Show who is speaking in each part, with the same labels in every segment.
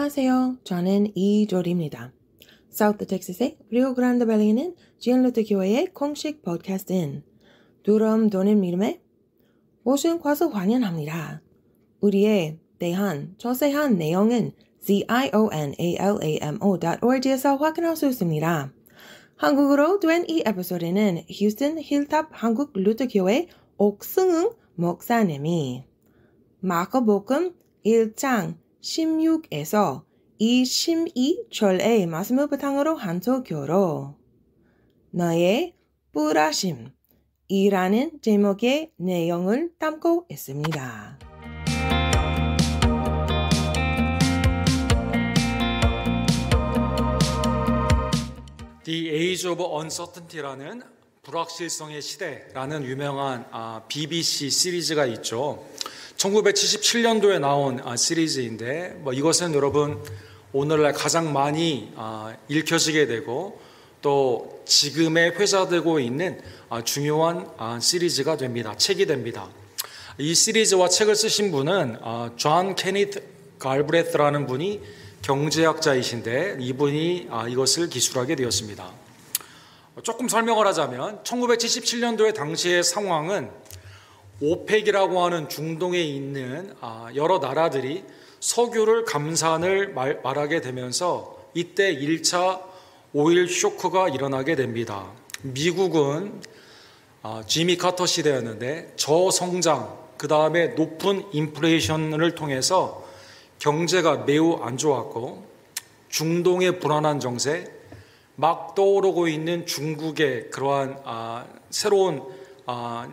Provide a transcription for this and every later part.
Speaker 1: 안녕하세요. 저는 이조리입니다. 사우스 텍사스의 리오그란데 밸리는 지언루트 교회의 공식 팟캐스트인 두럼 도는 믿음에 오신 것을 환영합니다. 우리에 대한 자세한 내용은 zionalamo.org에서 확인할 수 있습니다. 한국어로 된 이 에피소드는 휴스턴 힐탑 한국 루터교회 옥승응 목사님이 마가복음 1장 16에서 22절의 말씀을 바탕으로 한 설교로 너의 뿔하심이라는 제목의 내용을 담고 있습니다.
Speaker 2: The Age of Uncertainty라는 불확실성의 시대라는 유명한 BBC 시리즈가 있죠. 1977년도에 나온 시리즈인데 이것은 여러분 오늘날 가장 많이 읽혀지게 되고 또 지금에 회자되고 있는 중요한 시리즈가 됩니다. 책이 됩니다. 이 시리즈와 책을 쓰신 분은 존 케니트 갈브레스라는 분이 경제학자이신데 이분이 이것을 기술하게 되었습니다. 조금 설명을 하자면 1977년도의 당시의 상황은 오펙이라고 하는 중동에 있는 여러 나라들이 석유를 감산을 말하게 되면서 이때 1차 오일 쇼크가 일어나게 됩니다. 미국은 지미 카터 시대였는데 저성장, 그 다음에 높은 인플레이션을 통해서 경제가 매우 안 좋았고 중동의 불안한 정세, 막 떠오르고 있는 중국의 그러한 새로운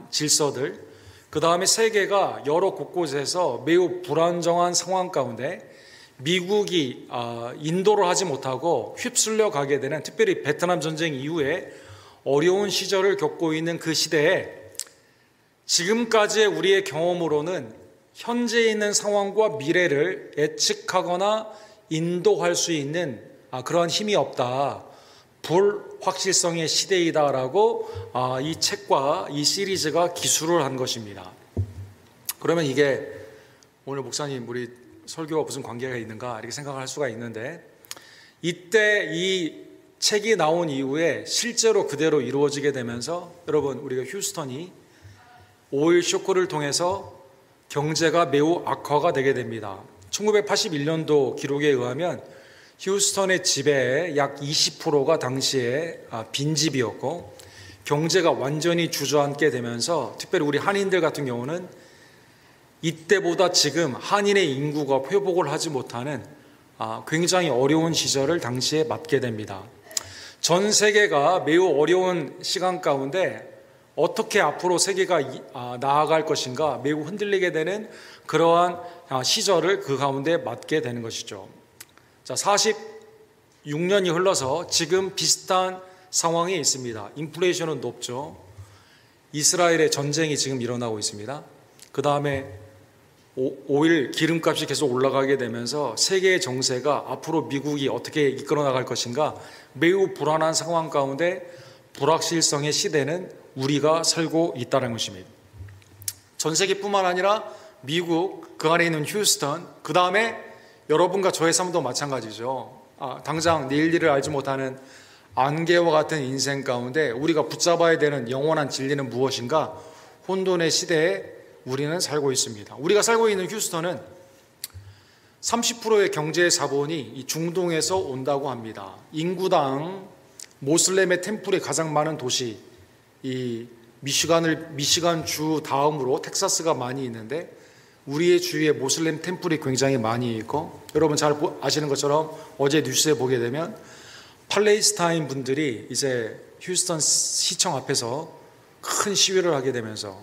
Speaker 2: 질서들, 그 다음에 세계가 여러 곳곳에서 매우 불안정한 상황 가운데 미국이 인도를 하지 못하고 휩쓸려 가게 되는, 특별히 베트남 전쟁 이후에 어려운 시절을 겪고 있는 그 시대에 지금까지의 우리의 경험으로는 현재 있는 상황과 미래를 예측하거나 인도할 수 있는 그러한 힘이 없다. 불확실성의 시대이다라고 이 책과 이 시리즈가 기술을 한 것입니다. 그러면 이게 오늘 목사님 우리 설교와 무슨 관계가 있는가 이렇게 생각할 수가 있는데, 이때 이 책이 나온 이후에 실제로 그대로 이루어지게 되면서 여러분 우리가 휴스턴이 오일 쇼크를 통해서 경제가 매우 악화가 되게 됩니다. 1981년도 기록에 의하면 휴스턴의 집의 약 20%가 당시에 빈집이었고 경제가 완전히 주저앉게 되면서 특별히 우리 한인들 같은 경우는 이때보다 지금 한인의 인구가 회복을 하지 못하는 굉장히 어려운 시절을 당시에 맞게 됩니다. 전 세계가 매우 어려운 시간 가운데 어떻게 앞으로 세계가 나아갈 것인가 매우 흔들리게 되는 그러한 시절을 그 가운데 맞게 되는 것이죠. 자, 46년이 흘러서 지금 비슷한 상황에 있습니다. 인플레이션은 높죠. 이스라엘의 전쟁이 지금 일어나고 있습니다. 그 다음에 오일 기름값이 계속 올라가게 되면서 세계의 정세가 앞으로 미국이 어떻게 이끌어 나갈 것인가 매우 불안한 상황 가운데 불확실성의 시대는 우리가 살고 있다는 것입니다. 전 세계뿐만 아니라 미국, 그 안에 있는 휴스턴, 그 다음에 여러분과 저의 삶도 마찬가지죠. 당장 내일 일을 알지 못하는 안개와 같은 인생 가운데 우리가 붙잡아야 되는 영원한 진리는 무엇인가? 혼돈의 시대에 우리는 살고 있습니다. 우리가 살고 있는 휴스턴은 30%의 경제 자본이 이 중동에서 온다고 합니다. 인구당 모슬렘의 템플이 가장 많은 도시, 이 미시간 주 다음으로 텍사스가 많이 있는데 우리의 주위에 모슬렘 템플이 굉장히 많이 있고, 여러분 잘 아시는 것처럼 어제 뉴스에 보게 되면 팔레스타인 분들이 이제 휴스턴 시청 앞에서 큰 시위를 하게 되면서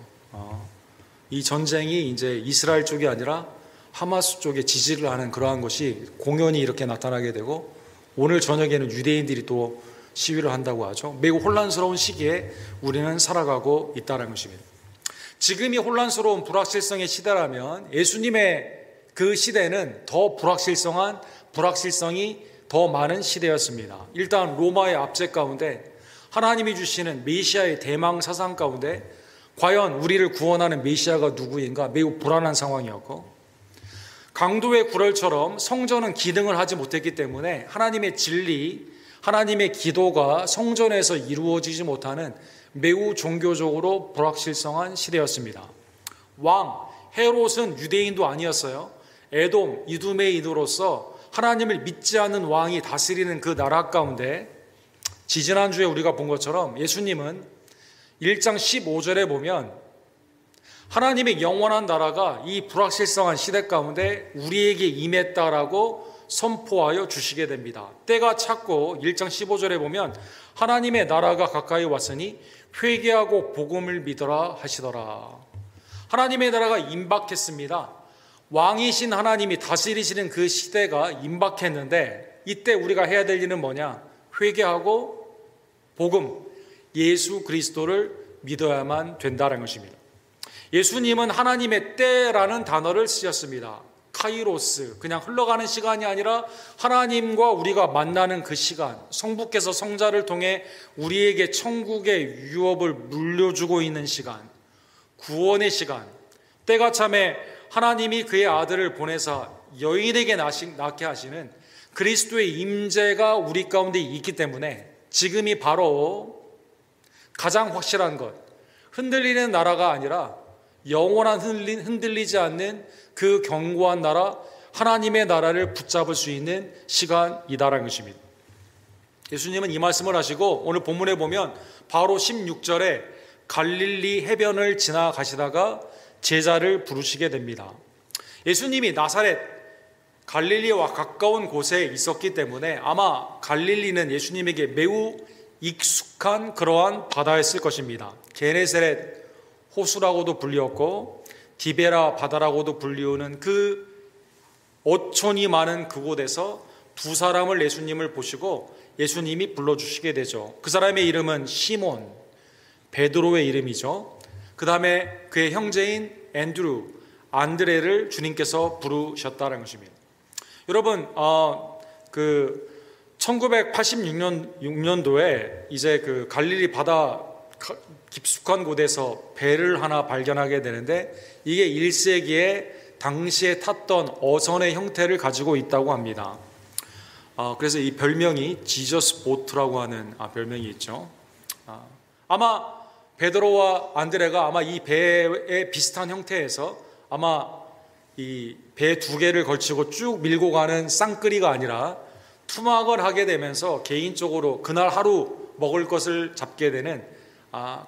Speaker 2: 이 전쟁이 이제 이스라엘 쪽이 아니라 하마스 쪽에 지지를 하는 그러한 것이 공연이 이렇게 나타나게 되고, 오늘 저녁에는 유대인들이 또 시위를 한다고 하죠. 매우 혼란스러운 시기에 우리는 살아가고 있다는 것입니다. 지금이 혼란스러운 불확실성의 시대라면 예수님의 그 시대는 더 불확실성이 더 많은 시대였습니다. 일단 로마의 압제 가운데 하나님이 주시는 메시아의 대망 사상 가운데 과연 우리를 구원하는 메시아가 누구인가 매우 불안한 상황이었고, 강도의 굴혈처럼 성전은 기능을 하지 못했기 때문에 하나님의 진리, 하나님의 기도가 성전에서 이루어지지 못하는 매우 종교적으로 불확실성한 시대였습니다. 왕 헤롯은 유대인도 아니었어요. 에돔, 이두메인으로서 하나님을 믿지 않는 왕이 다스리는 그 나라 가운데 지지난주에 우리가 본 것처럼 예수님은 1장 15절에 보면 하나님의 영원한 나라가 이 불확실성한 시대 가운데 우리에게 임했다라고 선포하여 주시게 됩니다. 때가 찼고 1장 15절에 보면 하나님의 나라가 가까이 왔으니 회개하고 복음을 믿어라 하시더라. 하나님의 나라가 임박했습니다. 왕이신 하나님이 다스리시는 그 시대가 임박했는데 이때 우리가 해야 될 일은 뭐냐? 회개하고 복음, 예수 그리스도를 믿어야만 된다는 것입니다. 예수님은 하나님의 때라는 단어를 쓰셨습니다. 카이로스, 그냥 흘러가는 시간이 아니라 하나님과 우리가 만나는 그 시간, 성부께서 성자를 통해 우리에게 천국의 유업을 물려주고 있는 시간, 구원의 시간, 때가 참에 하나님이 그의 아들을 보내사 여인에게 낳게 하시는 그리스도의 임재가 우리 가운데 있기 때문에 지금이 바로 가장 확실한 것, 흔들리는 나라가 아니라 영원한 흔들리지 않는 그 견고한 나라, 하나님의 나라를 붙잡을 수 있는 시간이다라는 것입니다. 예수님은 이 말씀을 하시고 오늘 본문에 보면 바로 16절에 갈릴리 해변을 지나가시다가 제자를 부르시게 됩니다. 예수님이 나사렛 갈릴리와 가까운 곳에 있었기 때문에 아마 갈릴리는 예수님에게 매우 익숙한 그러한 바다였을 것입니다. 게네사렛 호수라고도 불리었고 디베라 바다라고도 불리우는 그 어촌이 많은 그곳에서 두 사람을 예수님을 보시고 예수님이 불러주시게 되죠. 그 사람의 이름은 시몬, 베드로의 이름이죠. 그 다음에 그의 형제인 앤드루, 안드레를 주님께서 부르셨다는 것입니다. 여러분, 1986년도에 이제 그 갈릴리 바다 깊숙한 곳에서 배를 하나 발견하게 되는데 이게 1세기에 당시에 탔던 어선의 형태를 가지고 있다고 합니다. 그래서 이 별명이 지저스 보트라고 하는 별명이 있죠. 아마 베드로와 안드레가 아마 이 배의 비슷한 형태에서 아마 이 배 두 개를 걸치고 쭉 밀고 가는 쌍끌이가 아니라 투막을 하게 되면서 개인적으로 그날 하루 먹을 것을 잡게 되는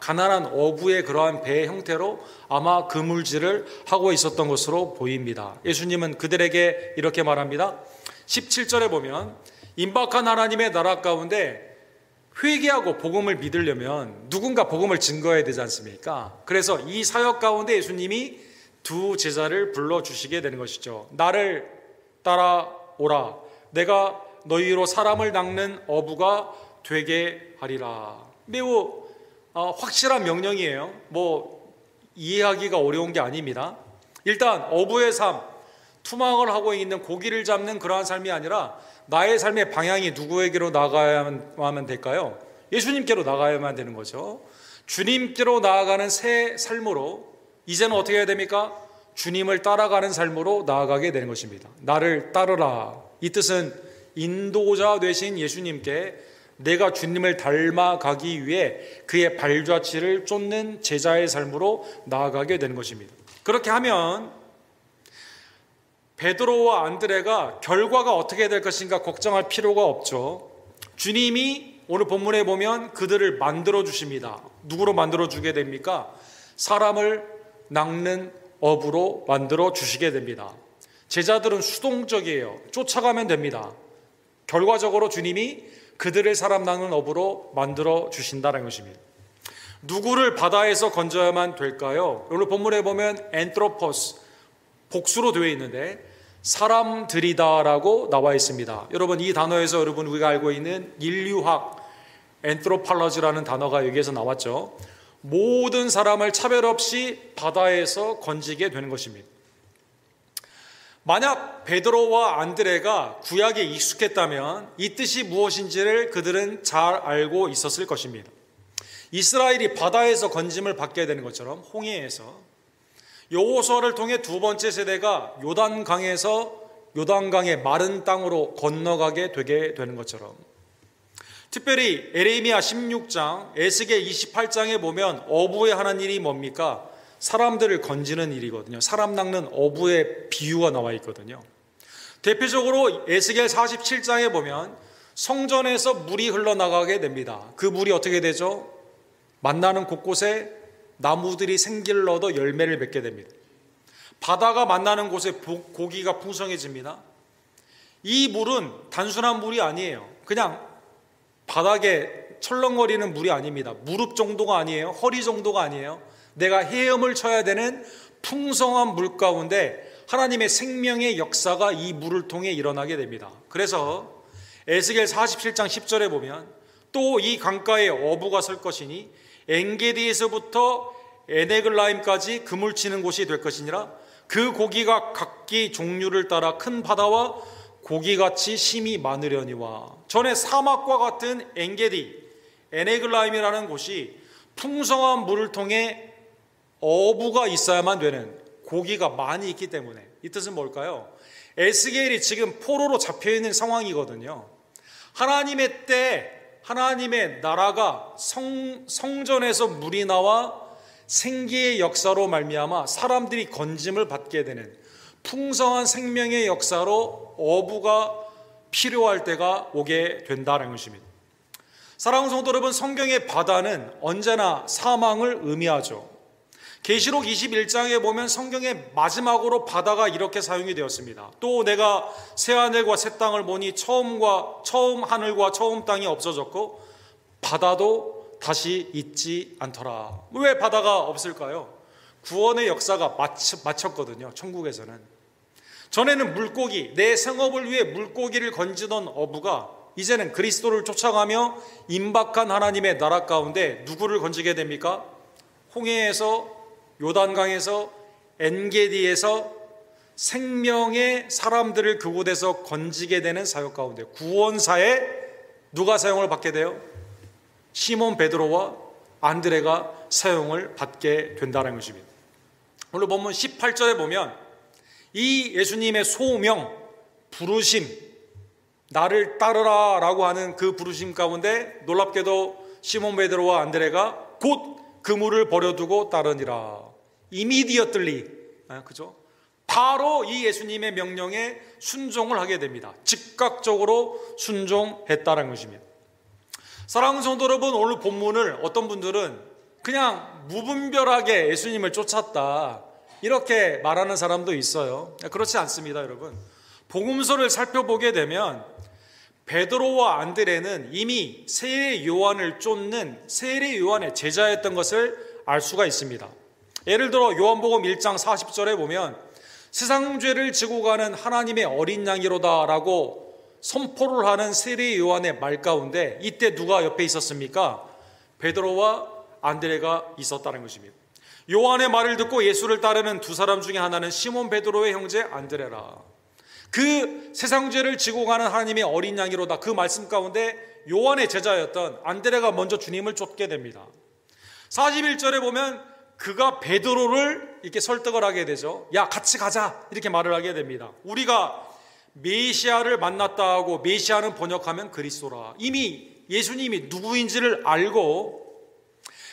Speaker 2: 가난한 어부의 그러한 배의 형태로 아마 그물질을 하고 있었던 것으로 보입니다. 예수님은 그들에게 이렇게 말합니다. 17절에 보면 임박한 하나님의 나라 가운데 회개하고 복음을 믿으려면 누군가 복음을 증거해야 되지 않습니까? 그래서 이 사역 가운데 예수님이 두 제자를 불러주시게 되는 것이죠. 나를 따라오라. 내가 너희로 사람을 낚는 어부가 되게 하리라. 매우 확실한 명령이에요. 뭐 이해하기가 어려운 게 아닙니다. 일단 어부의 삶, 투망을 하고 있는 고기를 잡는 그러한 삶이 아니라 나의 삶의 방향이 누구에게로 나가야만 될까요? 예수님께로 나가야만 되는 거죠. 주님께로 나아가는 새 삶으로 이제는 어떻게 해야 됩니까? 주님을 따라가는 삶으로 나아가게 되는 것입니다. 나를 따르라. 이 뜻은 인도자 되신 예수님께 내가 주님을 닮아가기 위해 그의 발자취를 쫓는 제자의 삶으로 나아가게 되는 것입니다. 그렇게 하면 베드로와 안드레가 결과가 어떻게 될 것인가 걱정할 필요가 없죠. 주님이 오늘 본문에 보면 그들을 만들어 주십니다. 누구로 만들어 주게 됩니까? 사람을 낚는 어부로 만들어 주시게 됩니다. 제자들은 수동적이에요. 쫓아가면 됩니다. 결과적으로 주님이 그들을 사람 낚는 어부로 만들어 주신다는 것입니다. 누구를 바다에서 건져야만 될까요? 오늘 본문에 보면 엔트로포스, 복수로 되어 있는데 사람들이다라고 나와 있습니다. 여러분 이 단어에서 여러분 우리가 알고 있는 인류학, 엔트로팔러지라는 단어가 여기에서 나왔죠. 모든 사람을 차별 없이 바다에서 건지게 되는 것입니다. 만약 베드로와 안드레가 구약에 익숙했다면 이 뜻이 무엇인지를 그들은 잘 알고 있었을 것입니다. 이스라엘이 바다에서 건짐을 받게 되는 것처럼 홍해에서 여호수아를 통해 두 번째 세대가 요단강의 마른 땅으로 건너가게 되게 되는 것처럼, 특별히 에레미야 16장, 에스겔 28장에 보면 어부에 하는 일이 뭡니까? 사람들을 건지는 일이거든요. 사람 낚는 어부의 비유가 나와 있거든요. 대표적으로 에스겔 47장에 보면 성전에서 물이 흘러나가게 됩니다. 그 물이 어떻게 되죠? 만나는 곳곳에 나무들이 생기를 얻어 열매를 맺게 됩니다. 바다가 만나는 곳에 고기가 풍성해집니다. 이 물은 단순한 물이 아니에요. 그냥 바닥에 철렁거리는 물이 아닙니다. 무릎 정도가 아니에요. 허리 정도가 아니에요. 내가 헤엄을 쳐야 되는 풍성한 물 가운데 하나님의 생명의 역사가 이 물을 통해 일어나게 됩니다. 그래서 에스겔 47장 10절에 보면 또 이 강가에 어부가 설 것이니 엔게디에서부터 에네글라임까지 그물 치는 곳이 될 것이니라. 그 고기가 각기 종류를 따라 큰 바다와 고기같이 심이 많으려니와. 전에 사막과 같은 엔게디, 에네글라임이라는 곳이 풍성한 물을 통해 어부가 있어야만 되는, 고기가 많이 있기 때문에. 이 뜻은 뭘까요? 에스겔이 지금 포로로 잡혀있는 상황이거든요. 하나님의 때, 하나님의 나라가 성전에서 물이 나와 생기의 역사로 말미암아 사람들이 건짐을 받게 되는 풍성한 생명의 역사로 어부가 필요할 때가 오게 된다는 것입니다. 사랑하는 성도 여러분, 성경의 바다는 언제나 사망을 의미하죠. 계시록 21장에 보면 성경의 마지막으로 바다가 이렇게 사용이 되었습니다. 또 내가 새 하늘과 새 땅을 보니 처음 하늘과 처음 땅이 없어졌고 바다도 다시 있지 않더라. 왜 바다가 없을까요? 구원의 역사가 마쳤거든요. 천국에서는. 전에는 물고기, 내 생업을 위해 물고기를 건지던 어부가 이제는 그리스도를 쫓아가며 임박한 하나님의 나라 가운데 누구를 건지게 됩니까? 홍해에서, 요단강에서, 엔게디에서 생명의 사람들을 그곳에서 건지게 되는 사역 가운데 구원사에 누가 사용을 받게 돼요? 시몬 베드로와 안드레가 사용을 받게 된다는 것입니다. 오늘 본문 18절에 보면 이 예수님의 소명, 부르심, 나를 따르라 라고 하는 그 부르심 가운데 놀랍게도 시몬 베드로와 안드레가 곧 그물을 버려두고 따르니라. 이미디어틀리, 그죠? 바로 이 예수님의 명령에 순종을 하게 됩니다. 즉각적으로 순종했다는 것입니다. 사랑하는 성도 여러분, 오늘 본문을 어떤 분들은 그냥 무분별하게 예수님을 쫓았다 이렇게 말하는 사람도 있어요. 그렇지 않습니다, 여러분. 복음서를 살펴보게 되면 베드로와 안드레는 이미 세례 요한을 쫓는 세례 요한의 제자였던 것을 알 수가 있습니다. 예를 들어 요한복음 1장 40절에 보면 세상 죄를 지고 가는 하나님의 어린 양이로다 라고 선포를 하는 세례 요한의 말 가운데 이때 누가 옆에 있었습니까? 베드로와 안드레가 있었다는 것입니다. 요한의 말을 듣고 예수를 따르는 두 사람 중에 하나는 시몬 베드로의 형제 안드레라. 그 세상 죄를 지고 가는 하나님의 어린 양이로다, 그 말씀 가운데 요한의 제자였던 안드레가 먼저 주님을 쫓게 됩니다. 41절에 보면 그가 베드로를 이렇게 설득을 하게 되죠. 야, 같이 가자 이렇게 말을 하게 됩니다. 우리가 메시아를 만났다 하고, 메시아는 번역하면 그리스도라. 이미 예수님이 누구인지를 알고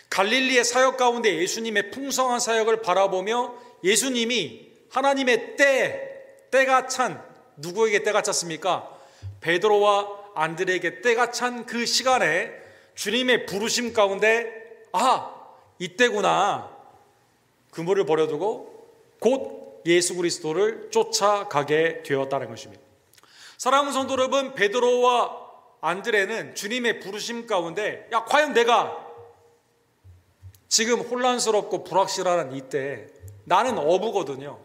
Speaker 2: 갈릴리의 사역 가운데 예수님의 풍성한 사역을 바라보며 예수님이 하나님의 때가 찬, 누구에게 때가 찼습니까? 베드로와 안드레에게 때가 찬 그 시간에 주님의 부르심 가운데 이때구나. 그물을 버려두고 곧 예수 그리스도를 쫓아가게 되었다는 것입니다. 사랑하는 성도 여러분, 베드로와 안드레는 주님의 부르심 가운데 과연 내가 지금 혼란스럽고 불확실한 이때, 나는 어부거든요.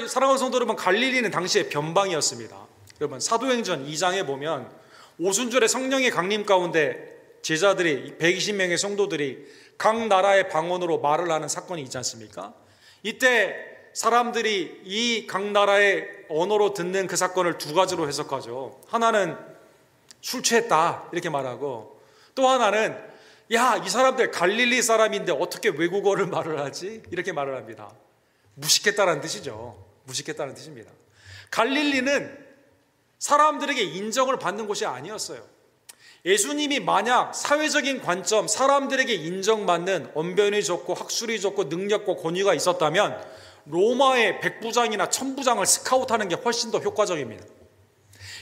Speaker 2: 사랑하는 성도 여러분, 갈릴리는 당시에 변방이었습니다. 여러분, 사도행전 2장에 보면 오순절에 성령의 강림 가운데 제자들이 120명의 성도들이 각 나라의 방언으로 말을 하는 사건이 있지 않습니까? 이때 사람들이 이 각 나라의 언어로 듣는 그 사건을 두 가지로 해석하죠. 하나는 술 취했다 이렇게 말하고, 또 하나는 이 사람들 갈릴리 사람인데 어떻게 외국어를 말을 하지? 이렇게 말을 합니다. 무식했다는 뜻이죠. 무식했다는 뜻입니다. 갈릴리는 사람들에게 인정을 받는 곳이 아니었어요. 예수님이 만약 사회적인 관점, 사람들에게 인정받는 언변이 좋고 학술이 좋고 능력과 권위가 있었다면 로마의 백부장이나 천부장을 스카우트하는 게 훨씬 더 효과적입니다.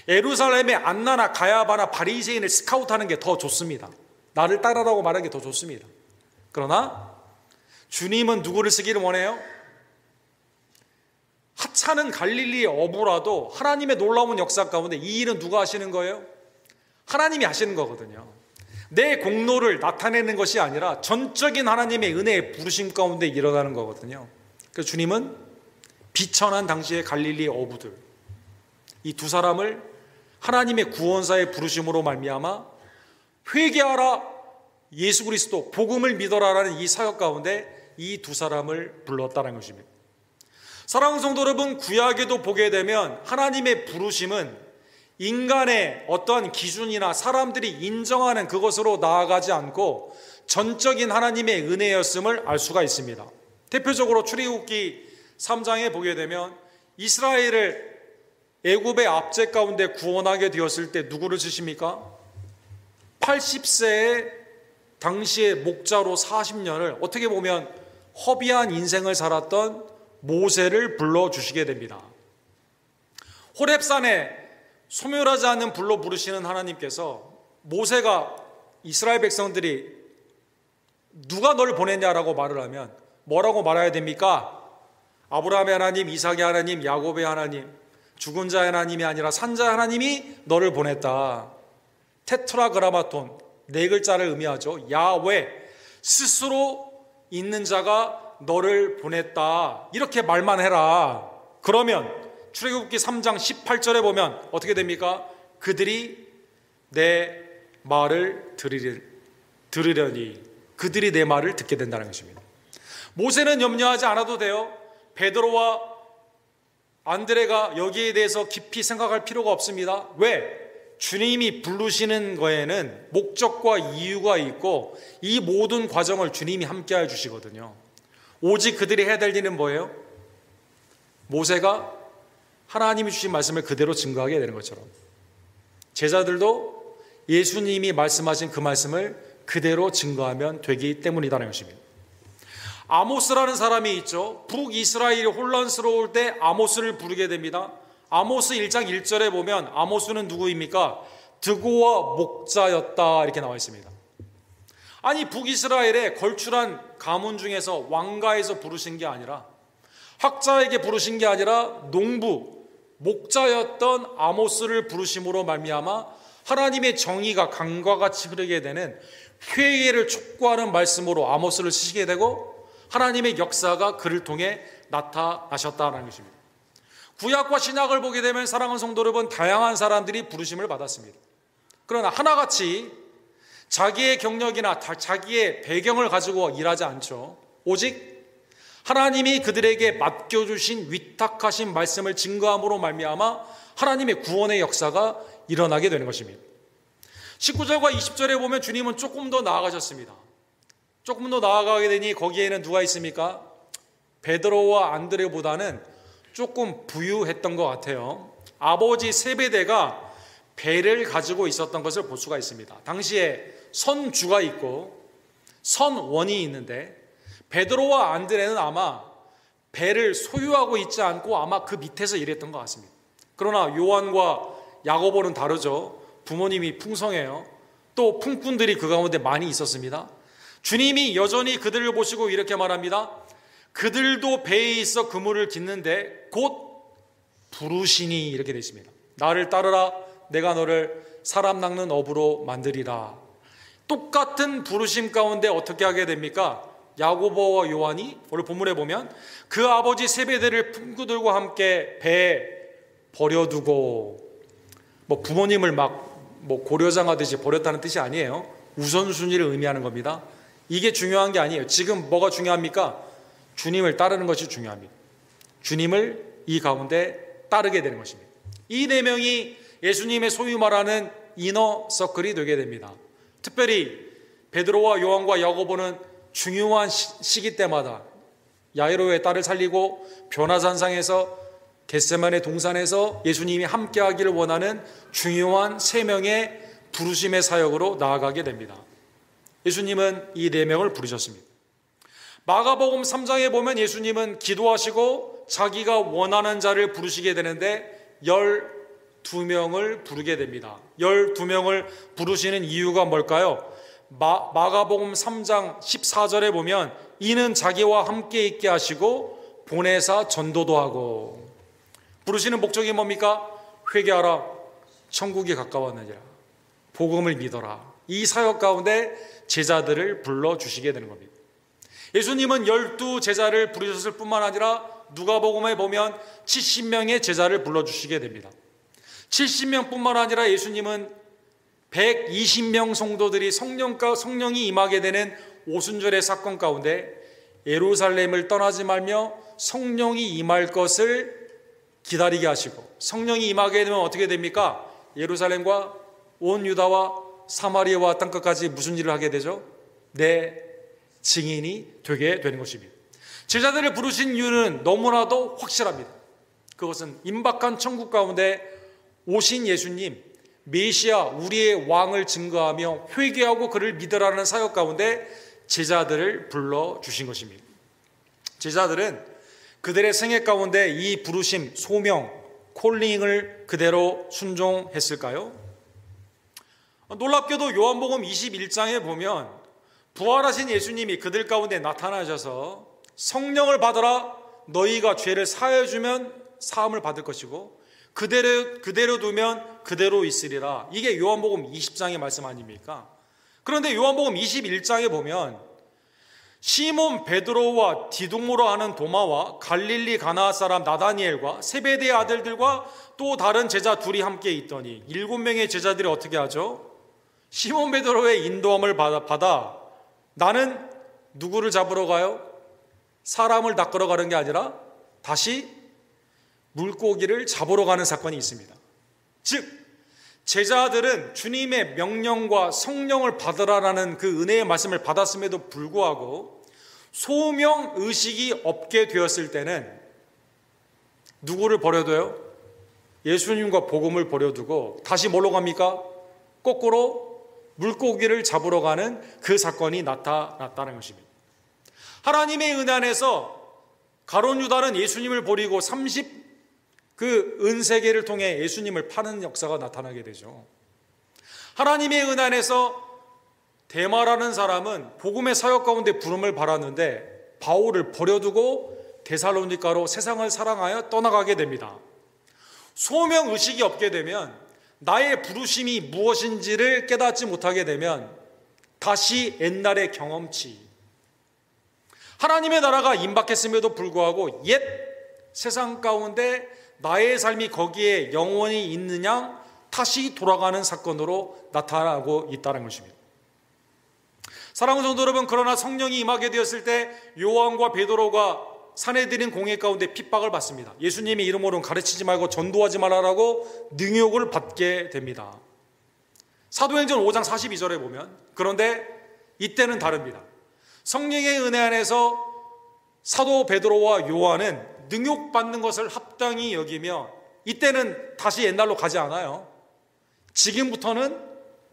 Speaker 2: 예루살렘의 안나나 가야바나 바리새인을 스카우트하는 게 더 좋습니다. 나를 따르라고 말하는 게 더 좋습니다. 그러나 주님은 누구를 쓰기를 원해요? 하찮은 갈릴리의 어부라도 하나님의 놀라운 역사 가운데 이 일은 누가 하시는 거예요? 하나님이 하시는 거거든요. 내 공로를 나타내는 것이 아니라 전적인 하나님의 은혜의 부르심 가운데 일어나는 거거든요. 그래서 주님은 비천한 당시의 갈릴리의 어부들, 이 두 사람을 하나님의 구원사의 부르심으로 말미암아 회개하라, 예수 그리스도 복음을 믿어라라는 이 사역 가운데 이 두 사람을 불렀다는 것입니다. 사랑하는 성도 여러분, 구약에도 보게 되면 하나님의 부르심은 인간의 어떤 기준이나 사람들이 인정하는 그것으로 나아가지 않고 전적인 하나님의 은혜였음을 알 수가 있습니다. 대표적으로 출애굽기 3장에 보게 되면 이스라엘을 애굽의 압제 가운데 구원하게 되었을 때 누구를 쓰십니까? 80세의 당시의 목자로 40년을 어떻게 보면 허비한 인생을 살았던 모세를 불러주시게 됩니다. 호렙산에 소멸하지 않는 불로 부르시는 하나님께서 모세가 이스라엘 백성들이 누가 너를 보냈냐라고 말을 하면 뭐라고 말해야 됩니까? 아브라함의 하나님, 이삭의 하나님, 야곱의 하나님, 죽은 자의 하나님이 아니라 산자의 하나님이 너를 보냈다. 테트라그라마톤, 네 글자를 의미하죠. 야훼, 스스로 있는 자가 너를 보냈다. 이렇게 말만 해라. 그러면 출애굽기 3장 18절에 보면 어떻게 됩니까? 그들이 내 말을 들으려니 그들이 내 말을 듣게 된다는 것입니다. 모세는 염려하지 않아도 돼요. 베드로와 안드레가 여기에 대해서 깊이 생각할 필요가 없습니다. 왜? 주님이 부르시는 거에는 목적과 이유가 있고 이 모든 과정을 주님이 함께 해 주시거든요. 오직 그들이 해야 될 일은 뭐예요? 모세가 하나님이 주신 말씀을 그대로 증거하게 되는 것처럼 제자들도 예수님이 말씀하신 그 말씀을 그대로 증거하면 되기 때문이라는 것입니다. 아모스라는 사람이 있죠. 북이스라엘이 혼란스러울 때 아모스를 부르게 됩니다. 아모스 1장 1절에 보면 아모스는 누구입니까? 드고와 목자였다 이렇게 나와 있습니다. 아니 북이스라엘의 걸출한 가문 중에서 왕가에서 부르신 게 아니라 학자에게 부르신 게 아니라 농부, 목자였던 아모스를 부르심으로 말미암아 하나님의 정의가 강과 같이 흐르게 되는 회개를 촉구하는 말씀으로 아모스를 쓰시게 되고 하나님의 역사가 그를 통해 나타나셨다는 것입니다. 구약과 신약을 보게 되면 사랑하는 성도 여러분, 다양한 사람들이 부르심을 받았습니다. 그러나 하나같이 자기의 경력이나 자기의 배경을 가지고 일하지 않죠. 오직 하나님이 그들에게 맡겨주신 위탁하신 말씀을 증거함으로 말미암아 하나님의 구원의 역사가 일어나게 되는 것입니다. 19절과 20절에 보면 주님은 조금 더 나아가셨습니다. 조금 더 나아가게 되니 거기에는 누가 있습니까? 베드로와 안드레보다는 조금 부유했던 것 같아요. 아버지 세베대가 배를 가지고 있었던 것을 볼 수가 있습니다. 당시에 선주가 있고 선원이 있는데 베드로와 안드레는 아마 배를 소유하고 있지 않고 아마 그 밑에서 일했던 것 같습니다. 그러나 요한과 야고보는 다르죠. 부모님이 풍성해요. 또 품꾼들이 그 가운데 많이 있었습니다. 주님이 여전히 그들을 보시고 이렇게 말합니다. 그들도 배에 있어 그물을 깃는데 곧 부르시니 이렇게 되어 있습니다. 나를 따르라, 내가 너를 사람 낚는 어부로 만들이라. 똑같은 부르심 가운데 어떻게 하게 됩니까? 야고보와 요한이 오늘 본문에 보면 그 아버지 세베대를 품꾼들과 함께 배에 버려두고, 부모님을 고려장하듯이 버렸다는 뜻이 아니에요. 우선순위를 의미하는 겁니다. 이게 중요한 게 아니에요. 지금 뭐가 중요합니까? 주님을 따르는 것이 중요합니다. 주님을 이 가운데 따르게 되는 것입니다. 이 네 명이 예수님의 소위 말하는 이너 서클이 되게 됩니다. 특별히 베드로와 요한과 야고보는 중요한 시기 때마다 야이로의 딸을 살리고 변화산상에서 겟세마네 동산에서 예수님이 함께하기를 원하는 중요한 3명의 부르심의 사역으로 나아가게 됩니다. 예수님은 이 4명을 부르셨습니다. 마가복음 3장에 보면 예수님은 기도하시고 자기가 원하는 자를 부르시게 되는데 12명을 부르게 됩니다. 12명을 부르시는 이유가 뭘까요? 마가복음 3장 14절에 보면 이는 자기와 함께 있게 하시고 보내사 전도도 하고, 부르시는 목적이 뭡니까? 회개하라, 천국이 가까웠느니라, 복음을 믿어라. 이 사역 가운데 제자들을 불러주시게 되는 겁니다. 예수님은 12제자를 부르셨을 뿐만 아니라 누가복음에 보면 70명의 제자를 불러주시게 됩니다. 70명뿐만 아니라 예수님은 120명 성도들이 성령이 임하게 되는 오순절의 사건 가운데 예루살렘을 떠나지 말며 성령이 임할 것을 기다리게 하시고, 성령이 임하게 되면 어떻게 됩니까? 예루살렘과 온 유다와 사마리아와 땅끝까지 무슨 일을 하게 되죠? 내 증인이 되게 되는 것입니다. 제자들을 부르신 이유는 너무나도 확실합니다. 그것은 임박한 천국 가운데 오신 예수님, 메시아, 우리의 왕을 증거하며 회개하고 그를 믿으라는 사역 가운데 제자들을 불러주신 것입니다. 제자들은 그들의 생애 가운데 이 부르심, 소명, 콜링을 그대로 순종했을까요? 놀랍게도 요한복음 21장에 보면 부활하신 예수님이 그들 가운데 나타나셔서 성령을 받으라, 너희가 죄를 사하여주면 사함을 받을 것이고 그대로 두면 그대로 있으리라. 이게 요한복음 20장의 말씀 아닙니까? 그런데 요한복음 21장에 보면 시몬 베드로와 디두모라 하는 도마와 갈릴리 가나아 사람 나다니엘과 세베대의 아들들과 또 다른 제자 둘이 함께 있더니 7명의 제자들이 어떻게 하죠? 시몬 베드로의 인도함을 받아 나는 누구를 잡으러 가요? 사람을 낚으러 가는 게 아니라 다시 물고기를 잡으러 가는 사건이 있습니다. 즉 제자들은 주님의 명령과 성령을 받으라라는 그 은혜의 말씀을 받았음에도 불구하고 소명 의식이 없게 되었을 때는 누구를 버려둬요? 예수님과 복음을 버려두고 다시 뭘로 갑니까? 거꾸로 물고기를 잡으러 가는 그 사건이 나타났다는 것입니다. 하나님의 은혜 안에서 가룟 유다는 예수님을 버리고 30그 은세계를 통해 예수님을 파는 역사가 나타나게 되죠. 하나님의 은혜 안에서 데마라는 사람은 복음의 사역 가운데 부름을 받았는데 바울을 버려두고 데살로니가로 세상을 사랑하여 떠나가게 됩니다. 소명 의식이 없게 되면, 나의 부르심이 무엇인지를 깨닫지 못하게 되면 다시 옛날의 경험치, 하나님의 나라가 임박했음에도 불구하고 옛 세상 가운데 나의 삶이 거기에 영원히 있느냐 다시 돌아가는 사건으로 나타나고 있다는 것입니다. 사랑하는 성도 여러분, 그러나 성령이 임하게 되었을 때 요한과 베드로가 사내들인 공회 가운데 핍박을 받습니다. 예수님의 이름으로는 가르치지 말고 전도하지 말라라고 능욕을 받게 됩니다. 사도행전 5장 42절에 보면, 그런데 이때는 다릅니다. 성령의 은혜 안에서 사도 베드로와 요한은 능욕받는 것을 합당히 여기며 이때는 다시 옛날로 가지 않아요. 지금부터는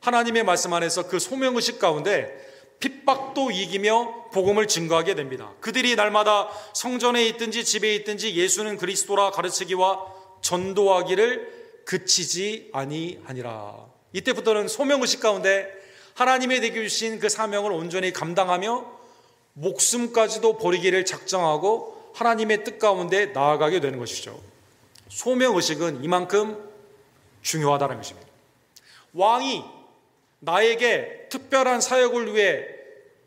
Speaker 2: 하나님의 말씀 안에서 그 소명의식 가운데 핍박도 이기며 복음을 증거하게 됩니다. 그들이 날마다 성전에 있든지 집에 있든지 예수는 그리스도라 가르치기와 전도하기를 그치지 아니하니라. 이때부터는 소명의식 가운데 하나님의 내게 주신 그 사명을 온전히 감당하며 목숨까지도 버리기를 작정하고 하나님의 뜻 가운데 나아가게 되는 것이죠. 소명의식은 이만큼 중요하다는 것입니다. 왕이 나에게 특별한 사역을 위해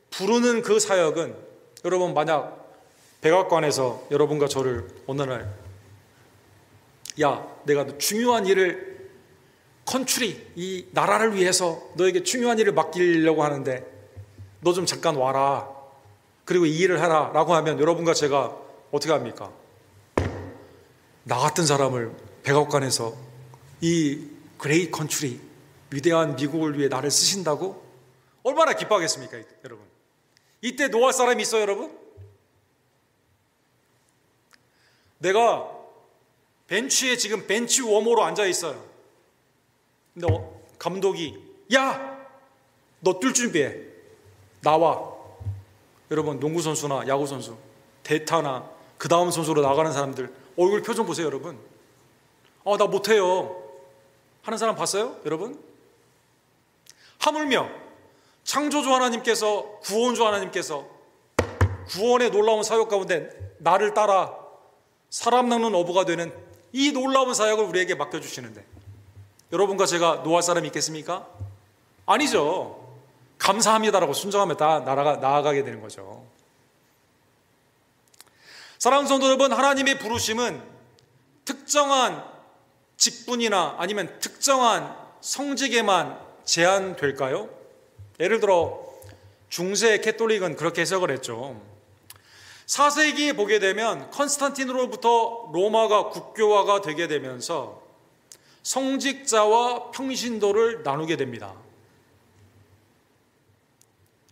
Speaker 2: 부르는 그 사역은, 여러분 만약 백악관에서 여러분과 저를 어느 날, 야, 내가 중요한 일을, 컨트리, 이 나라를 위해서 너에게 중요한 일을 맡기려고 하는데 너 좀 잠깐 와라, 그리고 이 일을 해라 라고 하면 여러분과 제가 어떻게 합니까? 나 같은 사람을 백악관에서 이 그레이트 컨트리, 위대한 미국을 위해 나를 쓰신다고 얼마나 기뻐하겠습니까, 여러분? 이때 노할 사람이 있어요, 여러분? 내가 벤치에 지금 벤치 워머로 앉아 있어요. 근데 감독이 야, 너 뛸 준비해. 나와. 여러분 농구 선수나 야구 선수, 대타나 그 다음 선수로 나가는 사람들 얼굴 표정 보세요, 여러분. 나 못해요 하는 사람 봤어요, 여러분? 하물며 창조주 하나님께서, 구원주 하나님께서 구원의 놀라운 사역 가운데 나를 따라 사람 낚는 어부가 되는 이 놀라운 사역을 우리에게 맡겨주시는데 여러분과 제가 노할 사람이 있겠습니까? 아니죠. 감사합니다라고 순종하며 다 나아가게 되는 거죠. 사랑하는 성도 여러분, 하나님의 부르심은 특정한 직분이나 아니면 특정한 성직에만 제한될까요? 예를 들어 중세 캐톨릭은 그렇게 해석을 했죠. 4세기에 보게 되면 컨스탄틴으로부터 로마가 국교화가 되게 되면서 성직자와 평신도를 나누게 됩니다.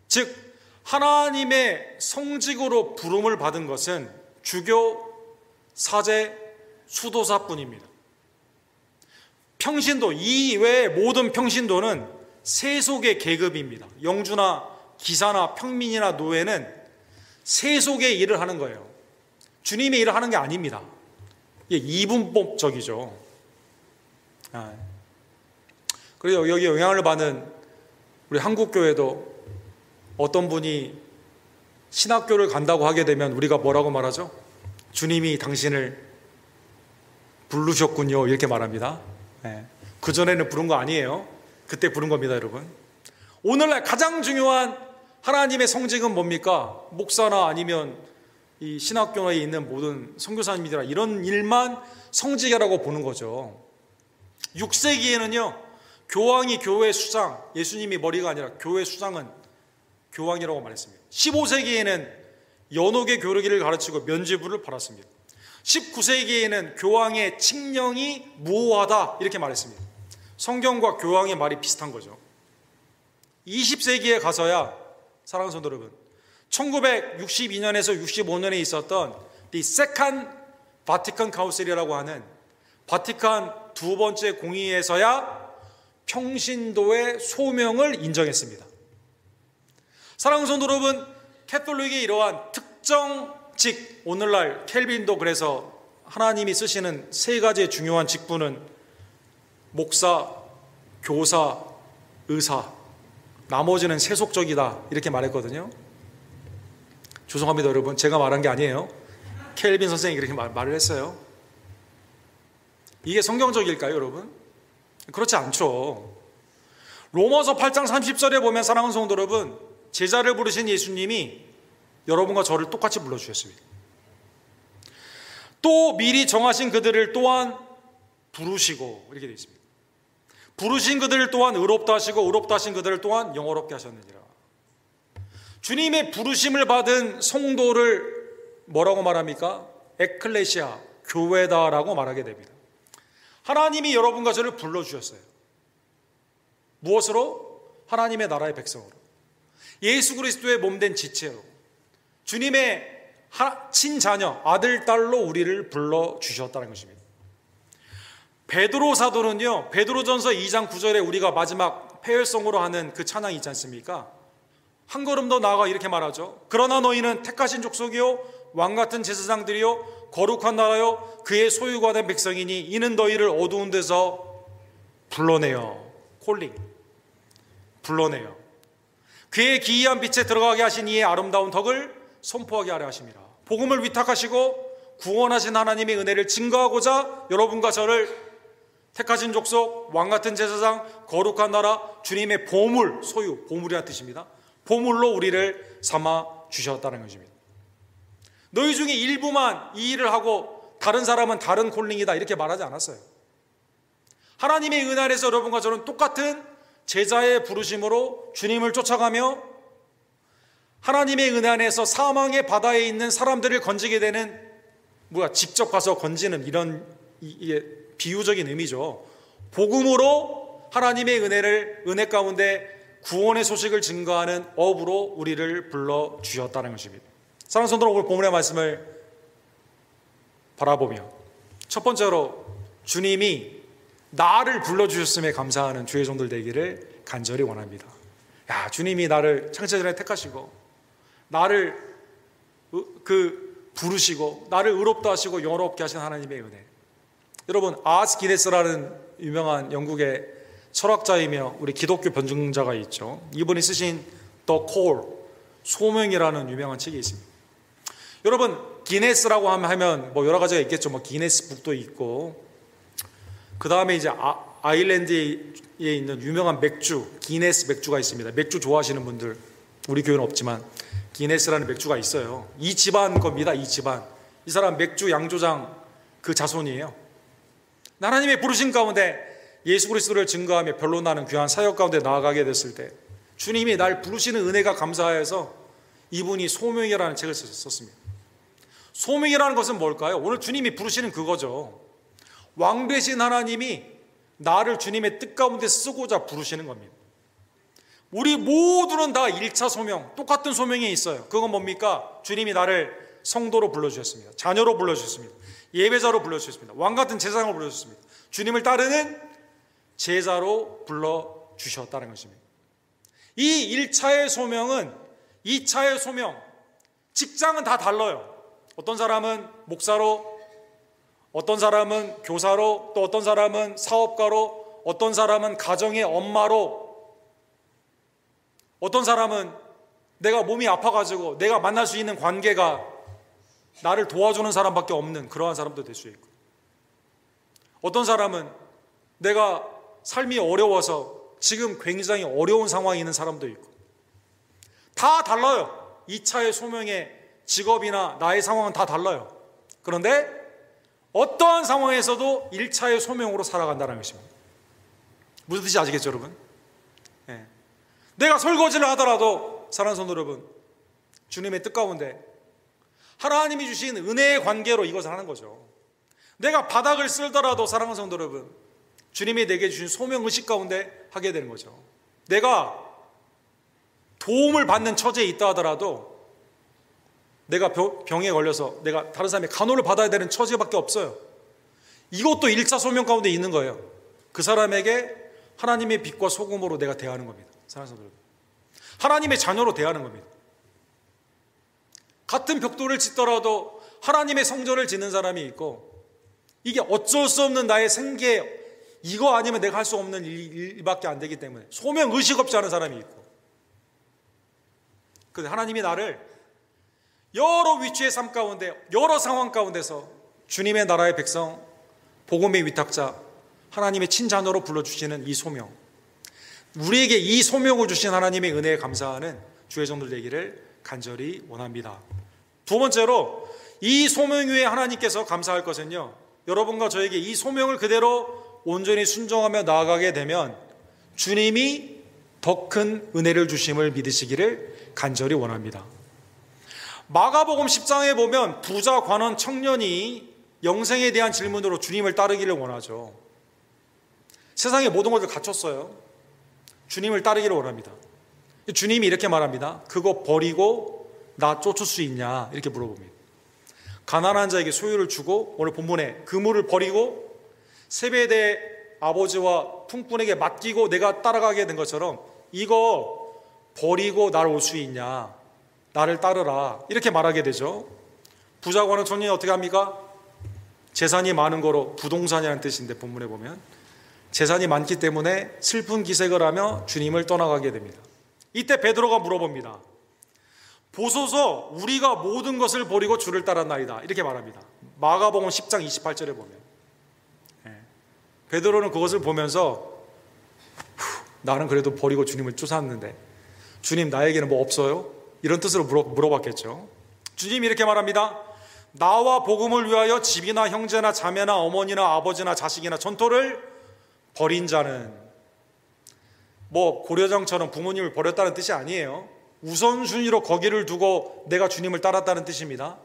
Speaker 2: 즉 하나님의 성직으로 부름을 받은 것은 주교, 사제, 수도사뿐입니다. 평신도, 이 외의 모든 평신도는 세속의 계급입니다. 영주나 기사나 평민이나 노예는 세속의 일을 하는 거예요. 주님의 일을 하는 게 아닙니다. 이게 이분법적이죠. 그리고 여기 영향을 받는 우리 한국교회도 어떤 분이 신학교를 간다고 하게 되면 우리가 뭐라고 말하죠? 주님이 당신을 부르셨군요, 이렇게 말합니다. 그전에는 부른 거 아니에요. 그때 부른 겁니다, 여러분. 오늘날 가장 중요한 하나님의 성직은 뭡니까? 목사나 아니면 이 신학교에 있는 모든 선교사님들이나 이런 일만 성직이라고 보는 거죠. 6세기에는요 교황이 교회 수장, 예수님이 머리가 아니라 교회 수장은 교황이라고 말했습니다. 15세기에는 연옥의 교르기를 가르치고 면죄부를 받았습니다. 19세기에는 교황의 칙령이 무호하다 이렇게 말했습니다. 성경과 교황의 말이 비슷한 거죠. 20세기에 가서야 사랑하는 성도 여러분, 1962년에서 65년에 있었던 The Second Vatican Council이라고 하는 바티칸 두 번째 공의에서야 평신도의 소명을 인정했습니다. 사랑하는 성도 여러분, 캐톨릭의 이러한 특정직, 오늘날 켈빈도 그래서 하나님이 쓰시는 세 가지의 중요한 직분은 목사, 교사, 의사, 나머지는 세속적이다 이렇게 말했거든요. 죄송합니다 여러분, 제가 말한 게 아니에요. 켈빈 선생이 그렇게 말을 했어요. 이게 성경적일까요 여러분? 그렇지 않죠. 로마서 8장 30절에 보면 사랑하는 성도 여러분, 제자를 부르신 예수님이 여러분과 저를 똑같이 불러주셨습니다. 또 미리 정하신 그들을 또한 부르시고 이렇게 되어 있습니다. 부르신 그들을 또한 의롭다 하시고 의롭다 하신 그들을 또한 영어롭게 하셨느니라. 주님의 부르심을 받은 성도를 뭐라고 말합니까? 에클레시아, 교회다라고 말하게 됩니다. 하나님이 여러분과 저를 불러주셨어요. 무엇으로? 하나님의 나라의 백성으로, 예수 그리스도의 몸된 지체로, 주님의 친자녀, 아들, 딸로 우리를 불러주셨다는 것입니다. 베드로 사도는요, 베드로전서 2장 9절에 우리가 마지막 폐혈성으로 하는 그 찬양이 있지 않습니까? 한 걸음 더 나아가 이렇게 말하죠. 그러나 너희는 택하신 족속이요 왕같은 제사장들이요 거룩한 나라요 그의 소유가 된 백성이니 이는 너희를 어두운 데서 불러내어, 콜링, 불러내어 그의 기이한 빛에 들어가게 하신 이의 아름다운 덕을 선포하게 하려 하심이라. 복음을 위탁하시고 구원하신 하나님의 은혜를 증거하고자 여러분과 저를 택하신 족속, 왕같은 제사장, 거룩한 나라, 주님의 보물, 소유, 보물이라는 뜻입니다. 보물로 우리를 삼아 주셨다는 것입니다. 너희 중에 일부만 이 일을 하고 다른 사람은 다른 콜링이다 이렇게 말하지 않았어요. 하나님의 은혜 안에서 여러분과 저는 똑같은 제자의 부르심으로 주님을 쫓아가며 하나님의 은혜 안에서 사망의 바다에 있는 사람들을 건지게 되는, 직접 가서 건지는 이런 이게 비유적인 의미죠. 복음으로 하나님의 은혜 가운데 구원의 소식을 증거하는 업으로 우리를 불러주셨다는 것입니다. 사랑하는 성도, 오늘 본문의 말씀을 바라보며 첫 번째로 주님이 나를 불러주셨음에 감사하는 주의 종들 되기를 간절히 원합니다. 야, 주님이 나를 창세전에 택하시고 나를 부르시고 나를 의롭다 하시고 영화롭게 하신 하나님의 은혜. 여러분, 아스 기네스라는 유명한 영국의 철학자이며 우리 기독교 변증자가 있죠. 이분이 쓰신 The Call, 소명이라는 유명한 책이 있습니다. 여러분, 기네스라고 하면 뭐 여러 가지가 있겠죠. 뭐 기네스 북도 있고, 그 다음에 이제 아일랜드에 있는 유명한 맥주, 기네스 맥주가 있습니다. 맥주 좋아하시는 분들, 우리 교회는 없지만 기네스라는 맥주가 있어요. 이 집안 겁니다. 이 집안. 이 사람 맥주 양조장 그 자손이에요. 하나님의 부르신 가운데 예수 그리스도를 증거하며 변론하는 귀한 사역 가운데 나아가게 됐을 때 주님이 날 부르시는 은혜가 감사해서 이분이 소명이라는 책을 썼습니다. 소명이라는 것은 뭘까요? 오늘 주님이 부르시는 그거죠. 왕 되신 하나님이 나를 주님의 뜻 가운데 쓰고자 부르시는 겁니다. 우리 모두는 다 1차 소명, 똑같은 소명이 있어요. 그건 뭡니까? 주님이 나를 성도로 불러주셨습니다. 자녀로 불러주셨습니다. 예배자로 불러주셨습니다. 왕같은 제사장으로 불러주셨습니다. 주님을 따르는 제자로 불러주셨다는 것입니다. 이 1차의 소명은 2차의 소명, 직장은 다 달라요. 어떤 사람은 목사로, 어떤 사람은 교사로, 또 어떤 사람은 사업가로, 어떤 사람은 가정의 엄마로, 어떤 사람은 내가 몸이 아파가지고 내가 만날 수 있는 관계가 나를 도와주는 사람밖에 없는 그러한 사람도 될 수 있고, 어떤 사람은 내가 삶이 어려워서 지금 굉장히 어려운 상황에 있는 사람도 있고, 다 달라요. 2차의 소명의 직업이나 나의 상황은 다 달라요. 그런데 어떠한 상황에서도 1차의 소명으로 살아간다는 것입니다. 무슨 뜻인지 아시겠죠, 여러분? 네. 내가 설거지를 하더라도 사랑하는 성도 여러분, 주님의 뜻 가운데 하나님이 주신 은혜의 관계로 이것을 하는 거죠. 내가 바닥을 쓸더라도 사랑하는 성도 여러분, 주님이 내게 주신 소명의식 가운데 하게 되는 거죠. 내가 도움을 받는 처지에 있다 하더라도 내가 병에 걸려서 내가 다른 사람의 간호를 받아야 되는 처지밖에 없어요. 이것도 1차 소명 가운데 있는 거예요. 그 사람에게 하나님의 빛과 소금으로 내가 대하는 겁니다. 사랑하는 성도 여러분, 하나님의 자녀로 대하는 겁니다. 같은 벽돌을 짓더라도 하나님의 성전을 짓는 사람이 있고, 이게 어쩔 수 없는 나의 생계, 이거 아니면 내가 할 수 없는 일밖에 안 되기 때문에 소명 의식 없이 하는 사람이 있고, 근데 하나님이 나를 여러 위치의 삶 가운데, 여러 상황 가운데서 주님의 나라의 백성, 복음의 위탁자, 하나님의 친자녀로 불러주시는 이 소명, 우리에게 이 소명을 주신 하나님의 은혜에 감사하는 주의 종들 되기를 간절히 원합니다. 두 번째로, 이 소명 위에 하나님께서 감사할 것은요, 여러분과 저에게 이 소명을 그대로 온전히 순종하며 나아가게 되면 주님이 더 큰 은혜를 주심을 믿으시기를 간절히 원합니다. 마가복음 10장에 보면 부자, 관원, 청년이 영생에 대한 질문으로 주님을 따르기를 원하죠. 세상의 모든 것을 갖췄어요. 주님을 따르기를 원합니다. 주님이 이렇게 말합니다. 그거 버리고 나 쫓을 수 있냐? 이렇게 물어봅니다. 가난한 자에게 소유를 주고, 오늘 본문에 그물을 버리고 세베대 아버지와 풍꾼에게 맡기고 내가 따라가게 된 것처럼 이거 버리고 나를 올 수 있냐? 나를 따르라. 이렇게 말하게 되죠. 부자관은 청년이 어떻게 합니까? 재산이 많은 거로 부동산이라는 뜻인데, 본문에 보면 재산이 많기 때문에 슬픈 기색을 하며 주님을 떠나가게 됩니다. 이때 베드로가 물어봅니다. 보소서, 우리가 모든 것을 버리고 주를 따랐나이다. 이렇게 말합니다. 마가복음 10장 28절에 보면 베드로는 그것을 보면서 나는 그래도 버리고 주님을 쫓았는데 주님 나에게는 뭐 없어요? 이런 뜻으로 물어봤겠죠. 주님이 이렇게 말합니다. 나와 복음을 위하여 집이나 형제나 자매나 어머니나 아버지나 자식이나 전토를 버린 자는, 뭐 고려정처럼 부모님을 버렸다는 뜻이 아니에요. 우선순위로 거기를 두고 내가 주님을 따랐다는 뜻입니다.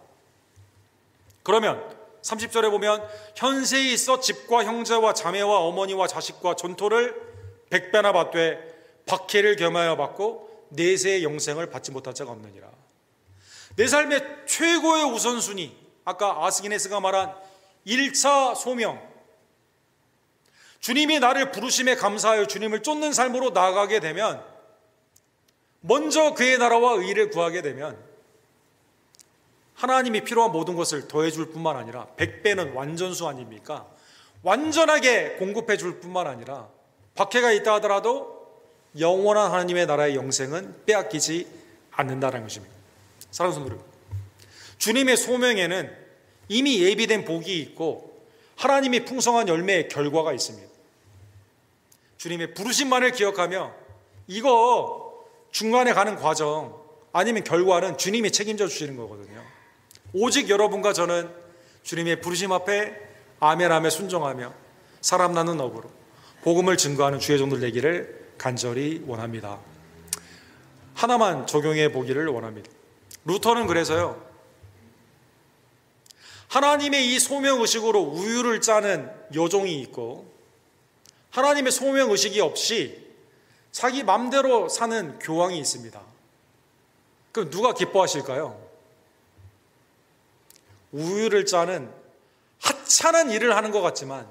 Speaker 2: 그러면 30절에 보면 현세에 있어 집과 형제와 자매와 어머니와 자식과 전토를 100배나 받되 박해를 겸하여 받고 내세의 영생을 받지 못할 자가 없느니라. 내 삶의 최고의 우선순위, 아까 아스기네스가 말한 1차 소명, 주님이 나를 부르심에 감사하여 주님을 쫓는 삶으로 나아가게 되면, 먼저 그의 나라와 의를 구하게 되면 하나님이 필요한 모든 것을 더해줄 뿐만 아니라 100배는 완전수 아닙니까? 완전하게 공급해 줄 뿐만 아니라 박해가 있다 하더라도 영원한 하나님의 나라의 영생은 빼앗기지 않는다는 것입니다. 사랑하는 성도 여러분, 주님의 소명에는 이미 예비된 복이 있고 하나님이 풍성한 열매의 결과가 있습니다. 주님의 부르심만을 기억하며 이거 중간에 가는 과정 아니면 결과는 주님이 책임져 주시는 거거든요. 오직 여러분과 저는 주님의 부르심 앞에 아멘하며 순종하며 사람 낳는 업으로 복음을 증거하는 주의 종들 되기를 간절히 원합니다. 하나만 적용해 보기를 원합니다. 루터는 그래서요, 하나님의 이 소명의식으로 우유를 짜는 여종이 있고 하나님의 소명의식이 없이 자기 맘대로 사는 교황이 있습니다. 그럼 누가 기뻐하실까요? 우유를 짜는 하찮은 일을 하는 것 같지만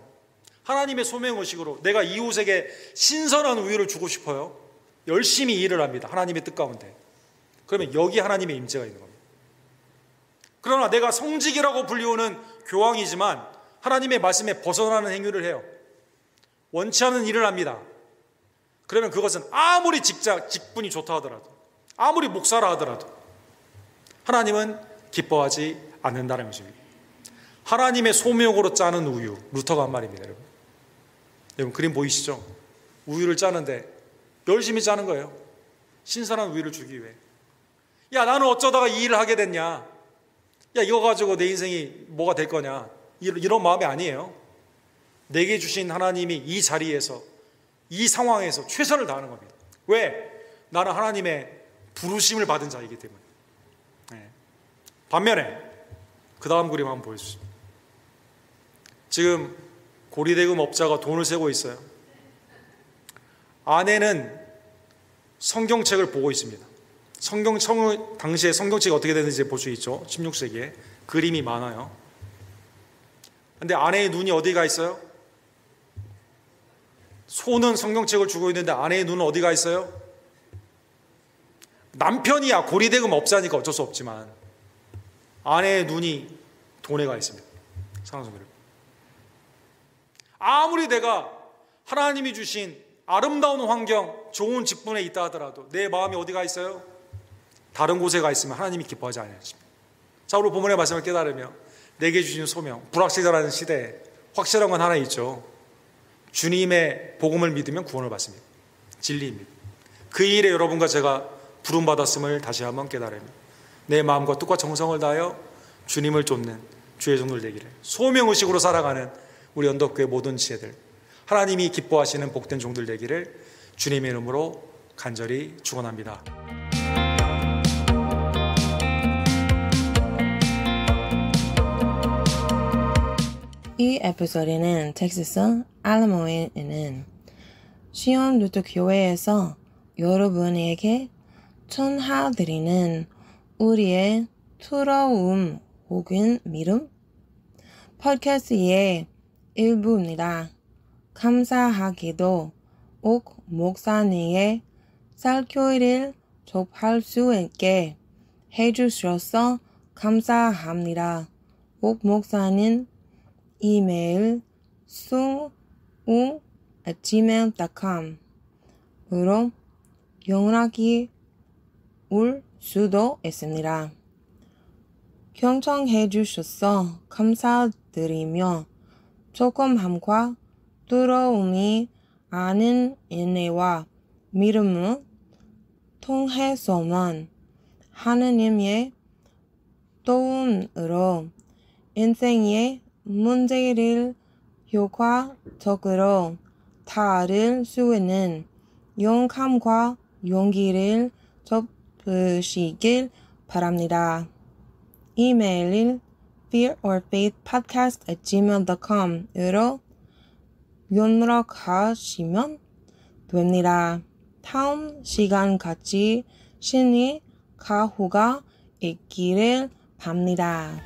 Speaker 2: 하나님의 소명의식으로 내가 이웃에게 신선한 우유를 주고 싶어요. 열심히 일을 합니다. 하나님의 뜻 가운데. 그러면 여기 하나님의 임재가 있는 겁니다. 그러나 내가 성직이라고 불리우는 교황이지만 하나님의 말씀에 벗어나는 행위를 해요. 원치 않은 일을 합니다. 그러면 그것은 아무리 직분이 좋다 하더라도, 아무리 목사라 하더라도 하나님은 기뻐하지 않는다는 것입니다. 하나님의 소명으로 짜는 우유, 루터가 한 말입니다. 여러분 그림 보이시죠? 우유를 짜는데 열심히 짜는 거예요. 신선한 우유를 주기 위해. 야, 나는 어쩌다가 이 일을 하게 됐냐? 야, 이거 가지고 내 인생이 뭐가 될 거냐? 이런 마음이 아니에요. 내게 주신 하나님이 이 자리에서, 이 상황에서 최선을 다하는 겁니다. 왜? 나는 하나님의 부르심을 받은 자이기 때문에. 네. 반면에 그 다음 그림 한번 보여주시죠. 지금 고리대금 업자가 돈을 세고 있어요. 아내는 성경책을 보고 있습니다. 당시에 성경책이 어떻게 되는지 볼 수 있죠. 16세기에 그림이 많아요. 근데 아내의 눈이 어디 가 있어요? 손은 성경책을 주고 있는데 아내의 눈은 어디 가 있어요? 남편이야 고리대금 업자니까 어쩔 수 없지만 아내의 눈이 돈에 가 있습니다. 사랑하는 성도 여러분, 아무리 내가 하나님이 주신 아름다운 환경, 좋은 직분에 있다 하더라도 내 마음이 어디 가 있어요? 다른 곳에 가 있으면 하나님이 기뻐하지 않으십니다. 자, 오늘 본문의 말씀을 깨달으며 내게 주신 소명, 불확실하다는 시대에 확실한 건 하나 있죠. 주님의 복음을 믿으면 구원을 받습니다. 진리입니다. 그 일에 여러분과 제가 부름받았음을 다시 한번 깨달으며 내 마음과 뜻과 정성을 다하여 주님을 쫓는 주의 종들 되기를, 소명의식으로 살아가는 우리 언덕교회 모든 지혜들, 하나님이 기뻐하시는 복된 종들 되기를 주님의 이름으로 간절히 축원합니다.
Speaker 1: 이 에피소드는 텍사스 알라모에 있는 시온 루터 교회에서 여러분에게 전해드리는 우리의 두려움 혹은 믿음 팟캐스트의 일부입니다. 감사하게도 옥 목사님의 설교를 접할 수 있게 해주셔서 감사합니다. 옥 목사님 이메일 sung@gmail.com으로 연락이 올 수도 있습니다. 경청해 주셔서 감사드리며 조금함과 두려움이 아닌 인내와 믿음을 통해서만 하느님의 도움으로 인생의 문제를 효과적으로 다룰 수 있는 용감과 용기를 접으시길 바랍니다. 이메일은 fearorfaithpodcast@gmail.com으로 연락하시면 됩니다. 다음 시간까지 신의 가호가 있기를 바랍니다.